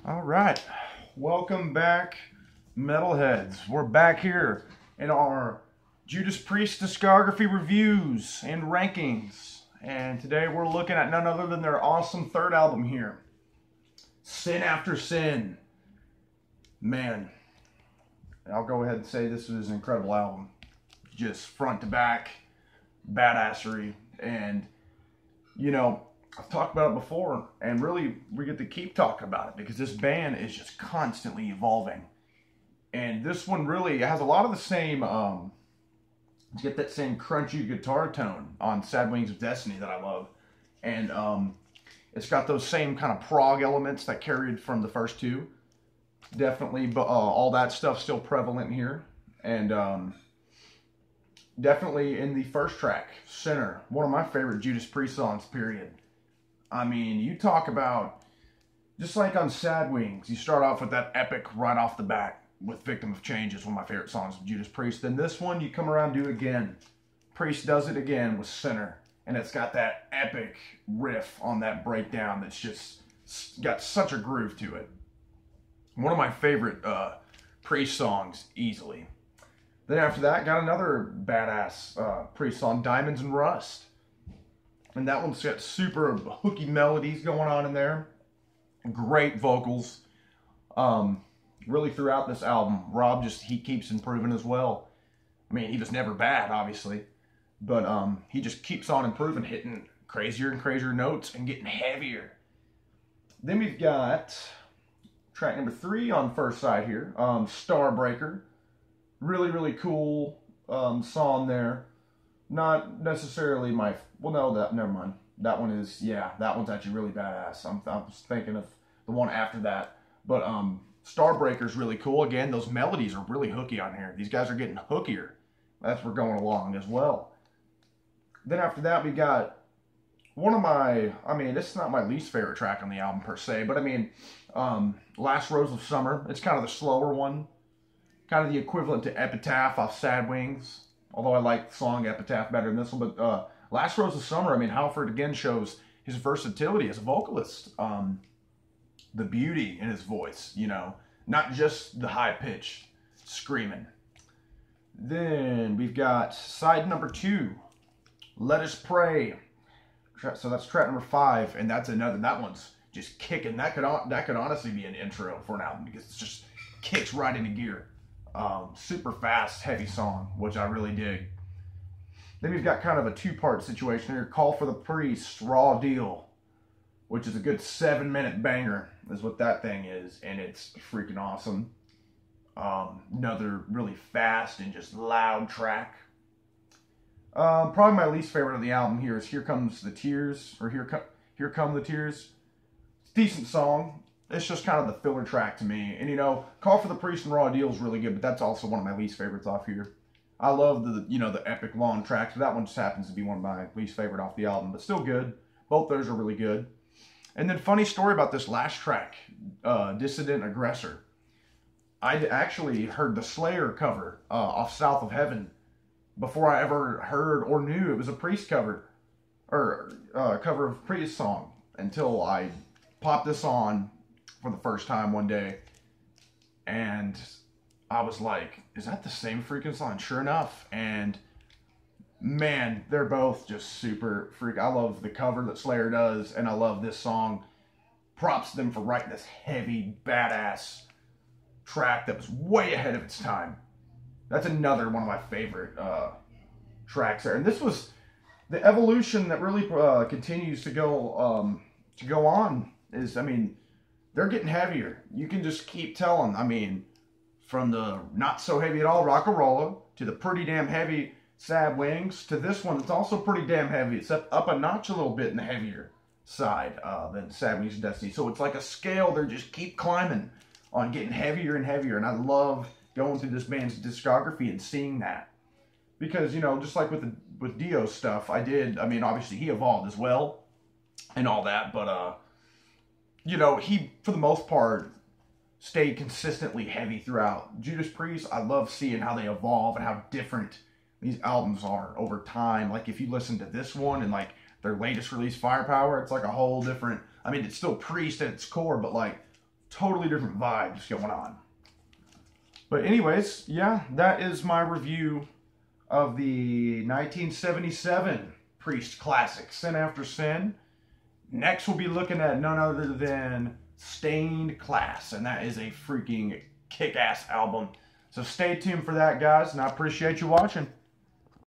All right, welcome back, metalheads. We're back here in our Judas Priest discography reviews and rankings. And today we're looking at none other than their awesome third album here, Sin After Sin. Man, I'll go ahead and say this is an incredible album. Just front to back, badassery. And, you know, I've talked about it before, and really we get to keep talking about it because this band is just constantly evolving. And this one really has a lot of the same, get that same crunchy guitar tone on Sad Wings of Destiny that I love. And it's got those same kind of prog elements that carried from the first two. Definitely, but all that stuff still prevalent here. And definitely in the first track, Sinner, one of my favorite Judas Priest songs, period. I mean, you talk about, just like on Sad Wings, you start off with that epic right off the bat with Victim of Change is one of my favorite songs of Judas Priest. Then this one, you come around and do it again. Priest does it again with Sinner. And it's got that epic riff on that breakdown that's just got such a groove to it. One of my favorite Priest songs, easily. Then after that, got another badass Priest song, Diamonds and Rust. And that one's got super hooky melodies going on in there. Great vocals. Really throughout this album, Rob he keeps improving as well. I mean, he was never bad, obviously. But he just keeps on improving, hitting crazier and crazier notes and getting heavier. Then we've got track number 3 on first side here, Starbreaker. Really, really cool song there. Not necessarily my... Well, no, never mind. That one is... Yeah, that one's actually really badass. I'm thinking of the one after that. But Starbreaker's really cool. Again, those melodies are really hooky on here. These guys are getting hookier. That's where we're going along as well. Then after that, we got one of my... I mean, this is not my least favorite track on the album per se. But I mean, Last Rose of Summer. It's kind of the slower one. Kind of the equivalent to Epitaph off Sad Wings. Although I like the song Epitaph better than this one. But Last Rose of Summer, I mean, Halford again shows his versatility as a vocalist. The beauty in his voice, you know. Not just the high-pitched screaming. Then we've got side number 2, Let Us Pray. So that's track number 5. And that's another, that one's just kicking. That could honestly be an intro for an album because it just kicks right into gear. Super fast, heavy song, which I really dig. Then we've got kind of a 2-part situation here. Call for the Priest, Raw Deal, which is a good 7-minute banger, is what that thing is, and it's freaking awesome. Another really fast and just loud track. Probably my least favorite of the album here is Here Comes the Tears, or Here Come the Tears. It's a decent song. It's just kind of the filler track to me. And, you know, Call for the Priest and Raw Deal is really good, but that's also one of my least favorites off here. I love the epic long tracks, but that one just happens to be one of my least favorite off the album, but still good. Both those are really good. And then funny story about this last track, Dissident Aggressor. I actually heard the Slayer cover off South of Heaven before I ever heard or knew it was a Priest cover, or cover of Priest song, until I popped this on for the first time one day, and I was like, is that the same freaking song? Sure enough, and man, they're both just super freak. I love the cover that Slayer does, and I love this song. Props to them for writing this heavy, badass track that was way ahead of its time. That's another one of my favorite tracks there, and this was the evolution that really continues to go on. Is, I mean, they're getting heavier. You can just keep telling. I mean, from the not so heavy at all Rock-a-Rolla to the pretty damn heavy Sad Wings to this one, it's also pretty damn heavy. It's up a notch a little bit in the heavier side than Sad Wings of Destiny. So it's like a scale. They just keep climbing on getting heavier and heavier. And I love going through this band's discography and seeing that. Because, you know, just like with Dio's stuff, I mean, obviously he evolved as well and all that, but you know, he, for the most part, stayed consistently heavy throughout. Judas Priest, I love seeing how they evolve and how different these albums are over time. Like, if you listen to this one and, like, their latest release, Firepower, it's like a whole different... I mean, it's still Priest at its core, but, like, totally different vibes going on. But anyways, yeah, that is my review of the 1977 Priest classic, Sin After Sin. Next, we'll be looking at none other than Stained Class, and that is a freaking kick-ass album. So stay tuned for that, guys, and I appreciate you watching.